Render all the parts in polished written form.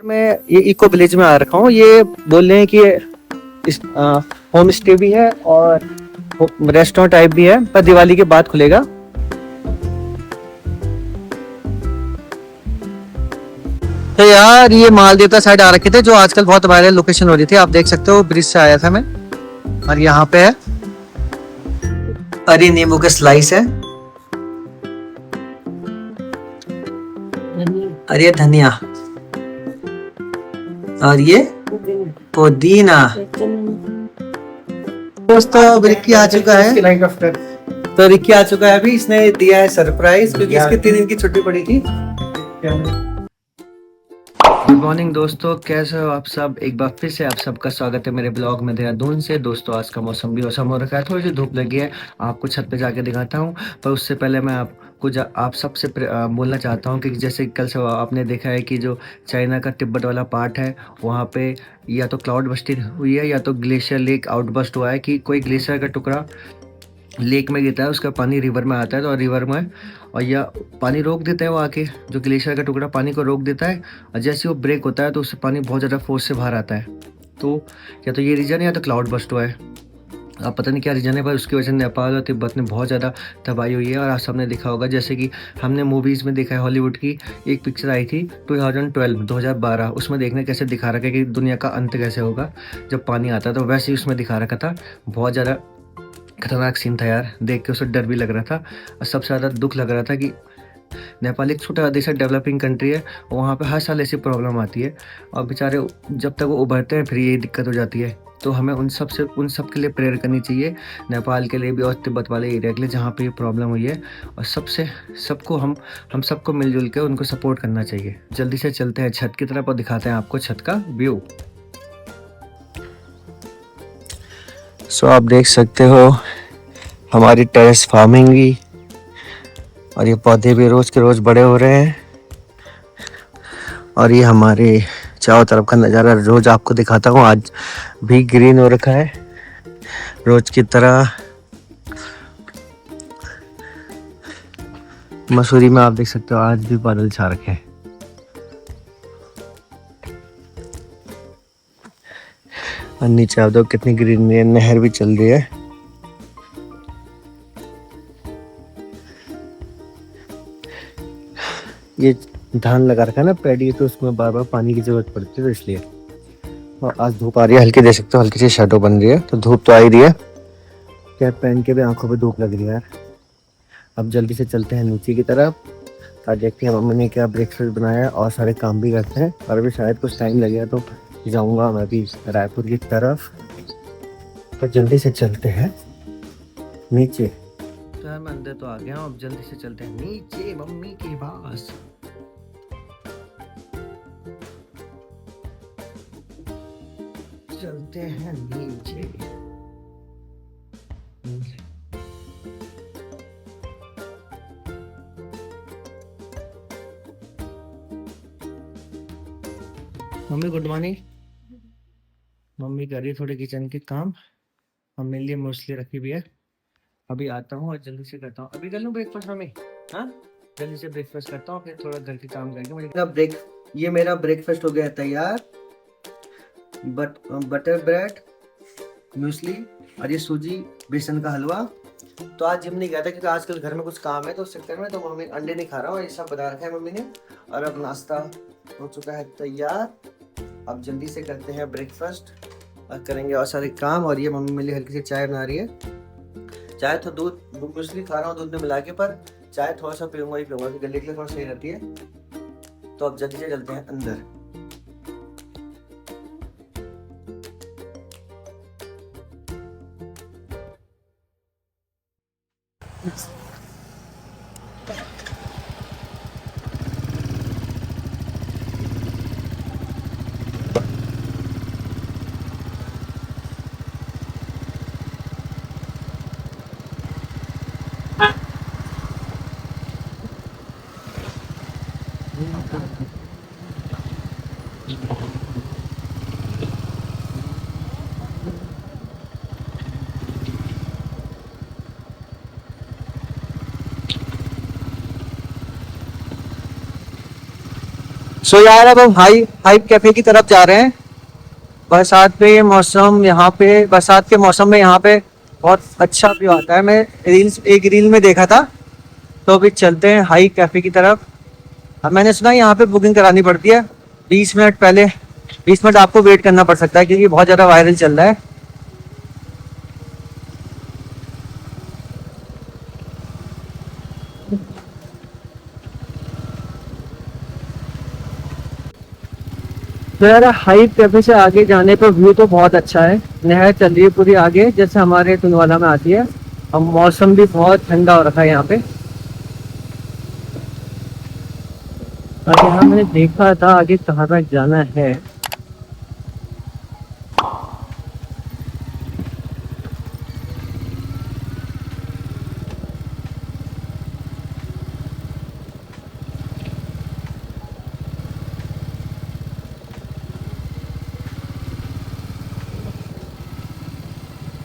मैं ये eco village में आ रखा हूँ। ये बोल रहे हैं कि होम स्टे भी है और रेस्टोरेंट टाइप भी है, पर दिवाली के बाद खुलेगा। तो यार ये मालदेवता साइड आ रखे थे, जो आजकल बहुत वायरल लोकेशन हो रही थी। आप देख सकते हो ब्रिज से आया था मैं, और यहाँ पे है हरी नींबू के स्लाइस है, और ये धनिया, और ये पुदीना। दोस्तों रिक्की आ चुका है, तो रिक्की आ चुका है अभी। इसने दिया है सरप्राइज, क्योंकि इसके 3 दिन की छुट्टी पड़ी थी। गुड मॉर्निंग दोस्तों, कैसे हो आप सब। एक बार फिर से आप सबका स्वागत है मेरे ब्लॉग में देहरादून से। दोस्तों आज का मौसम भी मौसम हो रखा है, थोड़ी सी धूप लगी है। आपको छत पे जाके दिखाता हूँ, पर उससे पहले मैं आपको आप सबसे बोलना चाहता हूँ कि जैसे कल से आपने देखा है कि जो चाइना का तिब्बत वाला पार्ट है, वहाँ पे या तो क्लाउड बस्टिंग हुई है या तो ग्लेशियर लेक आउटबस्ट हुआ है, कि कोई ग्लेशियर का टुकड़ा लेक में गिरता है, उसका पानी रिवर में आता है, तो रिवर में और या पानी रोक देता है, वो आके जो ग्लेशियर का टुकड़ा पानी को रोक देता है, और जैसे वो ब्रेक होता है तो उससे पानी बहुत ज़्यादा फोर्स से बाहर आता है। तो या तो ये रीजन है या तो क्लाउड बस्ट हुआ है। अब पता नहीं क्या रीजन है, पर उसकी वजह से नेपाल और तिब्बत में बहुत ज़्यादा तबाही हुई है। और आप सबने देखा होगा, जैसे कि हमने मूवीज़ में देखा है, हॉलीवुड की एक पिक्चर आई थी 2012, उसमें देखने कैसे दिखा रखा है कि दुनिया का अंत कैसे होगा जब पानी आता है, तो वैसे ही उसमें दिखा रखा था। बहुत ज़्यादा खतरनाक सीन था यार, देख के उसे डर भी लग रहा था। और सबसे ज़्यादा दुख लग रहा था कि नेपाल एक छोटा देश है, डेवलपिंग कंट्री है, वहाँ पे हर साल ऐसी प्रॉब्लम आती है, और बेचारे जब तक वो उभरते हैं फिर यही दिक्कत हो जाती है। तो हमें उन सब के लिए प्रेयर करनी चाहिए, नेपाल के लिए भी और तिब्बत वाले एरिया के लिए जहाँ पे ये प्रॉब्लम हुई है। और हम सबको मिलजुल के उनको सपोर्ट करना चाहिए। जल्दी से चलते हैं छत की तरफ और दिखाते हैं आपको छत का व्यू। सो आप देख सकते हो हमारी टेरेस फार्मिंग भी, और ये पौधे भी रोज के रोज बड़े हो रहे हैं। और ये हमारे चारों तरफ का नज़ारा रोज आपको दिखाता हूँ। आज भी ग्रीन हो रखा है रोज की तरह। मसूरी में आप देख सकते हो आज भी बादल छा रखे हैं। और नीचे आप देखो कितनी ग्रीनरी है, नहर भी चल रही है। ये धान लगा रखा है ना, पैडी, तो उसमें बार बार पानी की जरूरत पड़ती है, तो इसलिए। और आज धूप आ रही है हल्की, देख सकते हो हल्की सी शैडो बन रही है, तो धूप तो आ ही रही है। कैप पहन के भी आंखों पे धूप लग रही है यार। अब जल्दी से चलते हैं नीचे की तरफ, और देखते हैं मम्मी ने क्या ब्रेकफास्ट बनाया है, और सारे काम भी करते हैं। और अभी शायद कुछ टाइम लगेगा तो जाऊँगा मैं भी रायपुर की तरफ। तो जल्दी से चलते हैं नीचे। तो यार मैं अंदर तो आ गया हूँ, अब जल्दी से चलते हैं नीचे मम्मी के पास। चलते हैं नीचे। Mummy good morning. मम्मी कर रही है थोड़े किचन के काम, और मेरे लिए मोस्टली रखी भी है। अभी आता हूँ और जल्दी से करता हूँ। अभी कर लूँ ब्रेकफास्ट मम्मी? हाँ, जल्दी से ब्रेकफास्ट करता हूँ, फिर थोड़ा घर के काम करके मुझे ये मेरा ब्रेकफास्ट हो गया है तैयार। बटर ब्रेड, म्यूसली, और ये सूजी बेसन का हलवा। तो आज जिम नहीं गया था क्योंकि आजकल घर में कुछ काम है, तो उस चक्कर में तो मम्मी अंडे नहीं खा रहा हूँ, ये सब बना रखा है मम्मी ने। और अब नाश्ता हो चुका है तैयार। अब जल्दी से करते हैं ब्रेकफास्ट और करेंगे और सारे काम। और ये मम्मी मेरे लिए हल्की सी चाय बना रही है। चाय तो दूध म्यूसली खा रहा हूँ दूध में मिला के, पर चाय थोड़ा सा पीऊंगा ही पीऊंगा, गले के लिए थोड़ा सही रहती है। तो अब जल्दी से चलते हैं अंदर। सो यार अब हम हाइप कैफे की तरफ जा रहे हैं। बरसात पे ये मौसम, यहाँ पे बरसात के मौसम में यहाँ पे बहुत अच्छा व्यू आता है। मैं एक रील में देखा था। तो अभी चलते हैं हाई कैफे की तरफ। अब मैंने सुना यहाँ पे बुकिंग करानी पड़ती है 20 मिनट पहले। 20 मिनट आपको वेट करना पड़ सकता है क्योंकि बहुत ज़्यादा वायरल चल रहा है। तो यार हाई कैफे से आगे जाने पर व्यू तो बहुत अच्छा है। नहर चल रही है पूरी आगे, जैसे हमारे टुनवाला में आती है। और मौसम भी बहुत ठंडा हो रखा है यहाँ पे। और यहाँ मैंने देखा था आगे कहाँ तक जाना है।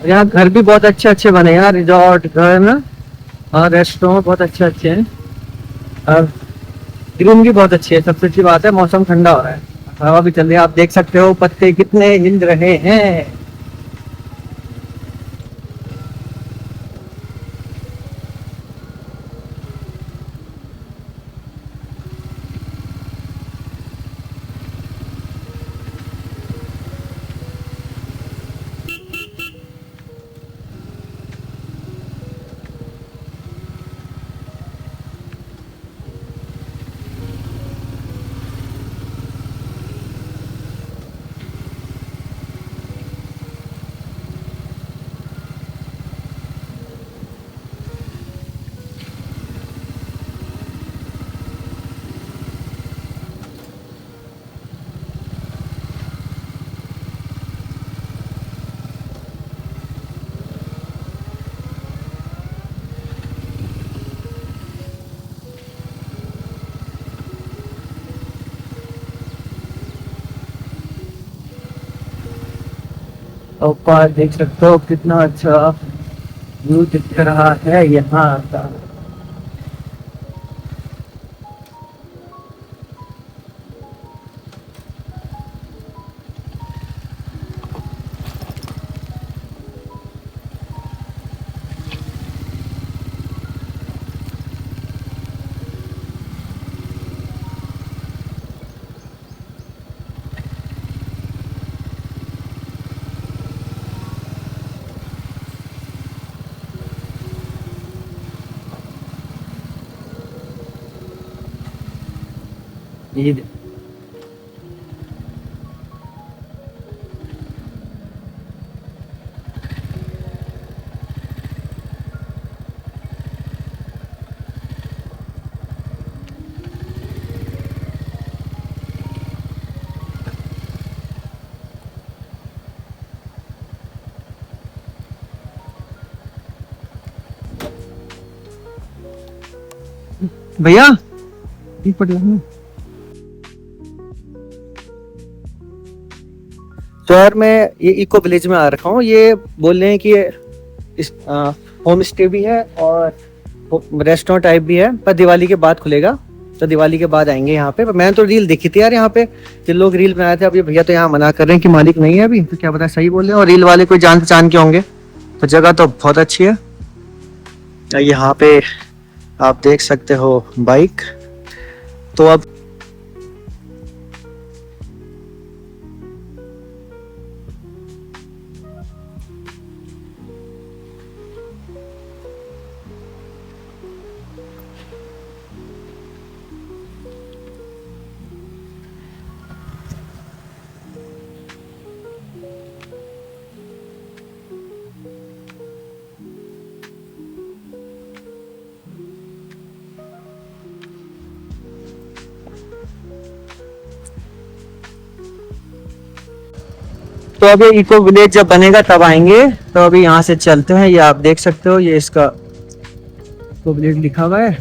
यहाँ घर भी बहुत अच्छे अच्छे बने हैं यार, रिजॉर्ट घर ना। और रेस्टोरेंट बहुत अच्छे अच्छे हैं। और ग्रीन भी बहुत अच्छी है। सबसे अच्छी बात है मौसम ठंडा हो रहा है, हवा भी चल रही है। आप देख सकते हो पत्ते कितने हिल रहे हैं। ऊपर देख सकते हो कितना अच्छा व्यू दिख रहा है यहाँ का। ये भैया तो यार मैं ये इको विलेज में आ रखा हूँ। ये बोल रहे हैं कि ये इस होम स्टे भी है और रेस्टोरेंट टाइप भी है, पर दिवाली के बाद खुलेगा। तो दिवाली के बाद आएंगे यहाँ पे। पर मैंने तो रील देखी थी यार यहाँ पे, जिन लोग रील बनाए थे। अब ये भैया तो यहाँ मना कर रहे हैं कि मालिक नहीं है अभी, तो क्या पता सही बोल रहे हैं। और रील वाले कोई जान पहचान के होंगे। तो जगह तो बहुत अच्छी है। यहाँ पे आप देख सकते हो बाइक। तो अब तो अब ये इको विलेज जब बनेगा तब आएंगे। तो अभी यहाँ से चलते हैं। ये आप देख सकते हो, ये इसका इको विलेज लिखा हुआ है।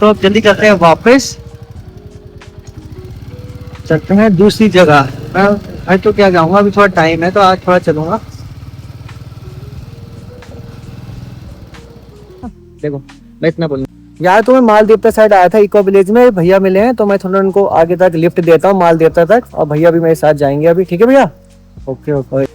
तो अब जल्दी करते हैं वापस, चलते हैं दूसरी जगह। मैं तो क्या जाऊंगा, अभी थोड़ा टाइम है तो आज थोड़ा चलूंगा। देखो मैं इतना बोलूँ, यार तो मैं मालदेवता साइड आया था इको विलेज में, भैया मिले हैं तो मैं थोड़ा उनको आगे तक लिफ्ट देता हूँ मालदेवता तक, और भैया भी मेरे साथ जाएंगे अभी। ठीक है भैया, ओके ओके।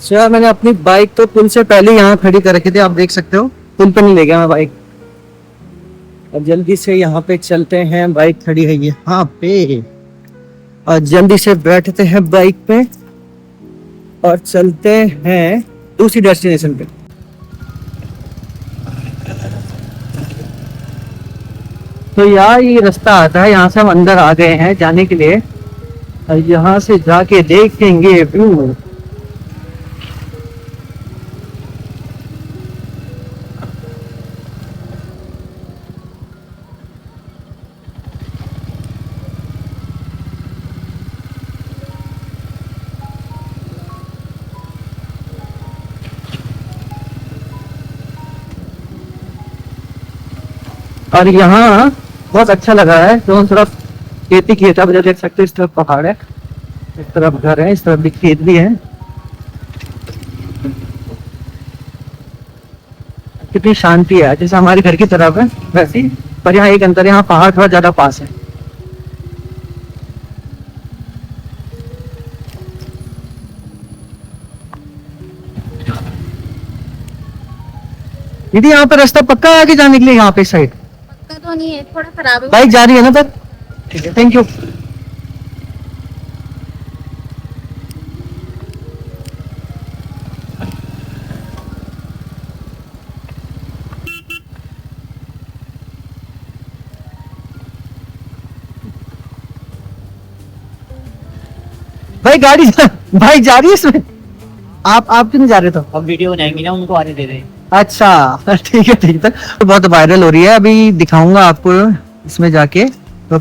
यार मैंने अपनी बाइक तो पुल से पहले यहाँ खड़ी कर रखी थी, आप देख सकते हो। पुल पे नहीं ले गया मैं बाइक। अब जल्दी से यहाँ पे चलते हैं, बाइक खड़ी है यहाँ पे, और जल्दी से बैठते हैं बाइक पे और चलते हैं दूसरी डेस्टिनेशन पे। तो यार ये रास्ता आता है, यहाँ से हम अंदर आ गए हैं जाने के लिए, और यहाँ से जाके देखेंगे व्यू। और यहाँ बहुत अच्छा लगा है, दोनों तरफ खेती खेत, आप देख सकते हो। इस तरफ पहाड़ है, इस तरफ घर है, इस तरफ भी खेत भी है। कितनी शांति है, जैसे हमारे घर की तरफ है वैसी, पर यहाँ एक अंतर है, यहाँ पहाड़ थोड़ा ज्यादा पास है। दीदी यहाँ पे रास्ता पक्का है आगे जाने के लिए, यहाँ पे साइड? पक्का तो नहीं है, थोड़ा खराब है। बाइक जा रही है ना तक? ठीक है, थैंक यू। भाई गाड़ी भाई जा रही है इसमें? आप क्यों नहीं जा रहे तो? अब वीडियो बनाएंगे ना, उनको आने दे रहे हैं। अच्छा ठीक है ठीक है। तो बहुत वायरल हो रही है, अभी दिखाऊंगा आपको इसमें जाके। तो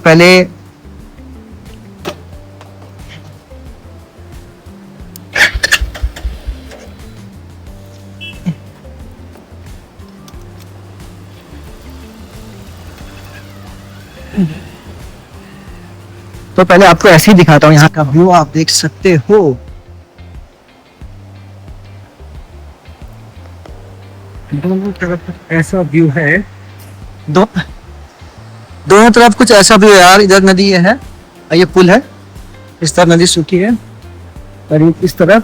पहले आपको ऐसे ही दिखाता हूँ, यहाँ का व्यू आप देख सकते हो। दोनों तरफ ऐसा व्यू है, दोनों तरफ कुछ ऐसा व्यू है यार। इधर नदी है और ये पुल है, इस तरफ नदी सूखी है, और इस तरफ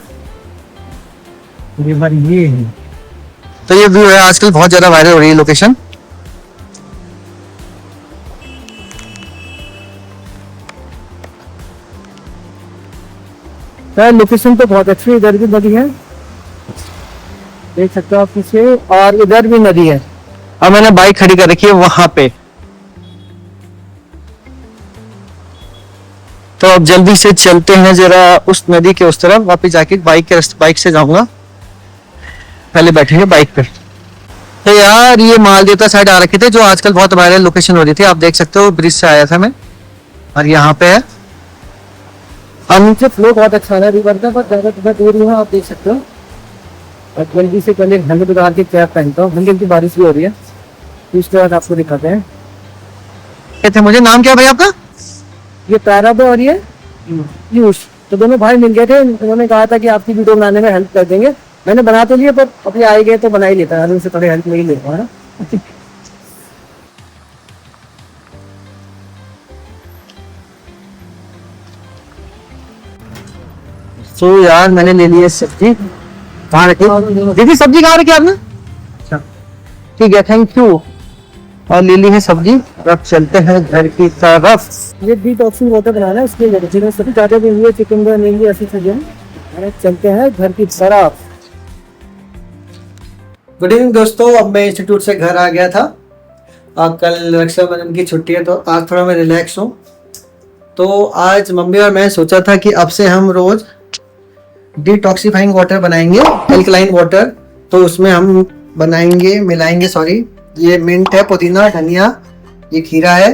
ये है। तो ये व्यू है, आजकल बहुत ज्यादा वायरल हो रही है लोकेशन। लोकेशन तो बहुत अच्छी है, इधर भी नदी है देख सकते हो आप पीछे, और इधर भी नदी है। अब मैंने बाइक खड़ी कर रखी है वहां पे। तो अब जल्दी से चलते हैं जरा उस नदी के उस तरफ, वापस जाके बाइक से जाऊंगा, पहले बैठेंगे बाइक पे। तो यार ये मालदेवता साइड आ रखे थे, जो आजकल बहुत वायरल लोकेशन हो रही थी। आप देख सकते हो ब्रिज से आया था मैं, और यहाँ पे है, और नीचे फ्लो बहुत अच्छा है रिवर का, बस ज्यादा दूर हुआ आप देख सकते हो। और जल्दी से पहले हल्के प्रकार की कैप पहनता हूँ, हल्की हल्की बारिश भी हो रही है, तो उसके बाद आपको दिखाते हैं। कहते मुझे नाम क्या भाई आपका? ये पैरब और ये पीयूष, तो दोनों भाई मिल गए थे, उन्होंने कहा था कि आपकी वीडियो बनाने में हेल्प कर देंगे। मैंने बना तो लिया, पर अपने आए गए तो बना ही लेता है, उनसे थोड़ी हेल्प नहीं लेता है ना। तो यार मैंने ले लिया सब्जी, कहाँ रखी दीदी? सब्जी कहाँ रखी आपने? अच्छा ठीक है, थैंक यू। और ले ली है सब्जी, अब चलते हैं घर की तरफ। ये डिटॉक्सिंग वाटर बनाना है, इसके लिए सब्जी चाहते हैं, चिकन बनेंगे ऐसी चीजें। चलते हैं घर की तरफ। गुड इवनिंग दोस्तों, अब मैं इंस्टीट्यूट से घर आ गया था। कल रक्षाबंधन की छुट्टी है, तो आज थोड़ा मैं रिलैक्स हूँ। तो आज मम्मी और मैं सोचा था कि अब से हम रोज डिटॉक्सिफाइंग वाटर बनाएंगे, एल्कलाइन वाटर। तो उसमें हम मिलाएंगे ये मिंट है, पुदीना, धनिया, ये खीरा है,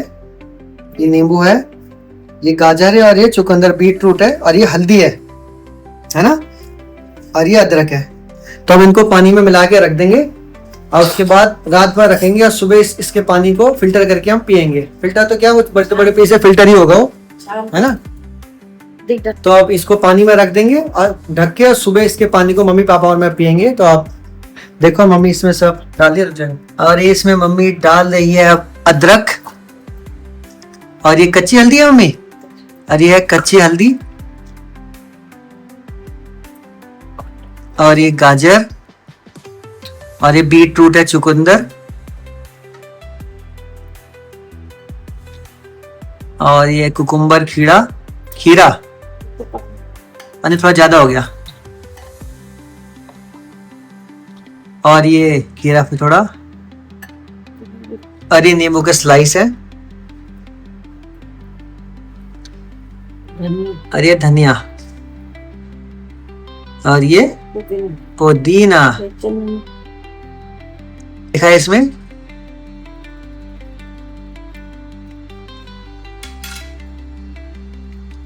ये नींबू है, ये गाजर है, और ये चुकंदर, बीट रूट है, और ये हल्दी है ना, और ये अदरक है। तो हम इनको पानी में मिला के रख देंगे और उसके बाद रात भर रखेंगे और सुबह इसके पानी को फिल्टर करके हम पियेंगे। फिल्टर तो क्या, वो बड़े बड़े पीस फिल्टर ही होगा वो, है ना। तो अब इसको पानी में रख देंगे और ढक के, और सुबह इसके पानी को मम्मी पापा और मैं पियेंगे। तो आप देखो मम्मी इसमें सब डाल दिया, और ये इसमें मम्मी डाल रही है अब अदरक, और ये कच्ची हल्दी है मम्मी, और ये है कच्ची हल्दी, और ये गाजर, और ये बीट रूट है, चुकंदर, और ये कुकुम्बर, खीरा, और थोड़ा ज्यादा हो गया, और ये खीरा फिर थोड़ा, और ये नींबू का स्लाइस है, और ये धनिया, और ये पुदीना लिखा है इसमें।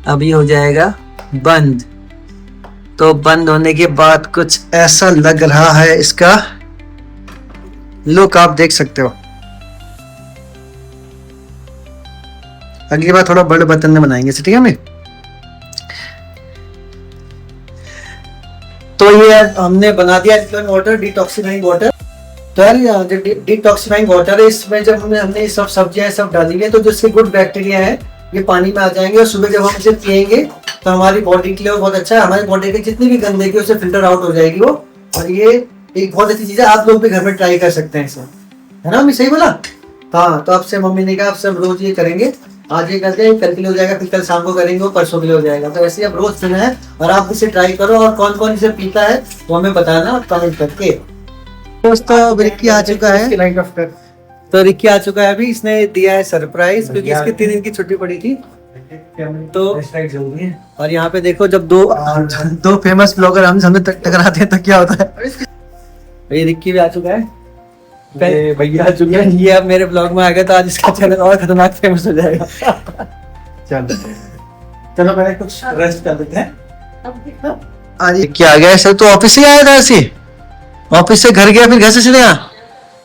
अब ये हो जाएगा बंद। तो बंद होने के बाद कुछ ऐसा लग रहा है, इसका लुक आप देख सकते हो। अगली बार थोड़ा बड़े बर्तन में बनाएंगे, ठीक है हमें। तो ये हमने बना दिया एल्कलाइन वाटर, डिटॉक्सिफाइंग वाटर। तो यार जो डिटॉक्सिफाइंग वाटर है, इसमें जब हमने ये सब सब्जियां सब डालेंगे तो जो इसके गुड बैक्टीरिया है ये पानी में आ जाएंगे, और सुबह जब हम इसे पियेंगे तो हमारी बॉडी के लिए बहुत अच्छा है। हमारी बॉडी के जितनी भी गंदगी उससे फिल्टर आउट हो जाएगी वो। और ये एक बहुत अच्छी चीज है, आप लोग भी घर में ट्राई कर सकते हैं इसे, है ना मम्मी, सही बोला। हाँ, तो आपसे मम्मी ने कहा आप सब रोज ये करेंगे। आज ये करते हैं, कल के लिए हो जाएगा, फिर कल शाम को करेंगे, परसों के लिए हो जाएगा। तो ऐसे अब रोज पीना है, और आप इसे ट्राई करो, और कौन कौन इसे पीता है वो हमें बताना कमेंट करके। दोस्तों रिक्की आ चुका है, तो रिक्की आ चुका है अभी, इसने दिया है सरप्राइज, क्योंकि इसके 3 दिन की छुट्टी पड़ी थी। तो और यहाँ पे देखो, जब दो फेमस ब्लॉगर हम सामने टकराते हैं तो क्या होता है। ये रिक्की भी आ चुका है, भैया आ चुके हैं। ये अब मेरे ब्लॉग में आ गया, तो आज इसका चैनल और खतरनाक फेमस हो जाएगा। चलो पहले कुछ रेस्ट कर लेते हैं। आज क्या आ गया सर, तो ऑफिस से आया था, ऐसे ऑफिस से घर गया, फिर घर से सीधे यहाँ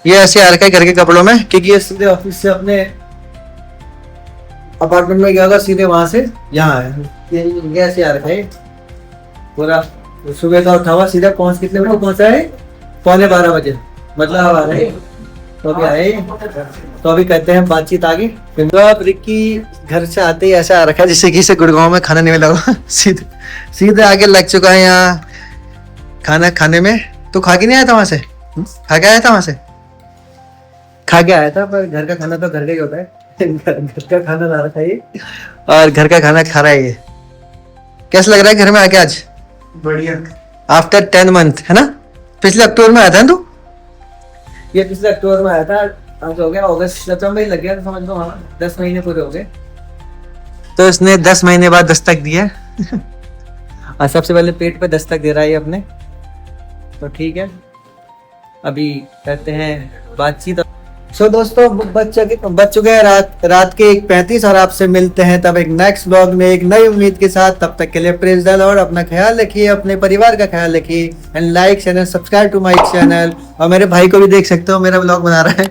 ये ऐसे आ रखा है घर के कपड़ों में, क्योंकि ये सीधे ऑफिस से अपने अपार्टमेंट में गया होगा, सीधे वहां से यहाँ है, ये ऐसे आ रखा है पूरा। सुबह का उठा हुआ, सीधा कितने बजे पहुंचा है, 11:15 बजे, मतलब अब आ रहे हैं। तो अभी आए, तो अभी कहते हैं बातचीत आगे। तो अब रिक्की घर से आते ही ऐसा आ रखा है जिससे कि इसे गुड़गांव में खाना नहीं मिला होगा। सीधे आगे लग चुका है यहाँ खाना खाने में। तो खा के नहीं आया था वहां से, खा के आया था वहां से, खा के आया था, पर घर का खाना तो घर का ही होता है। घर का खाना ला रखा है ये, और घर का खाना खा रहा है ये। कैसा लग रहा है घर में आके आज? बढ़िया, आफ्टर 10 मंथ, है ना। पिछले अक्टूबर में आया था ना तू? ये पिछले अक्टूबर में आया था, आज हो गया अगस्त, सितंबर लग गया, समझ लो। हाँ, 10 महीने पूरे हो गए। तो इसने 10 महीने बाद दस्तक दी है। और सबसे पहले पेट पे दस्तक दे रहा है ये अपने, तो ठीक है। अभी करते हैं बातचीत। सो दोस्तों बच चुके हैं रात के 1:35, और आपसे मिलते हैं तब एक नेक्स्ट ब्लॉग में एक नई उम्मीद के साथ। तब तक के लिए प्रेज द लॉर्ड, अपना ख्याल रखिए, अपने परिवार का ख्याल रखिए, and like channel, subscribe to my channel. और मेरे भाई को भी देख सकते हो, मेरा ब्लॉग बना रहा है।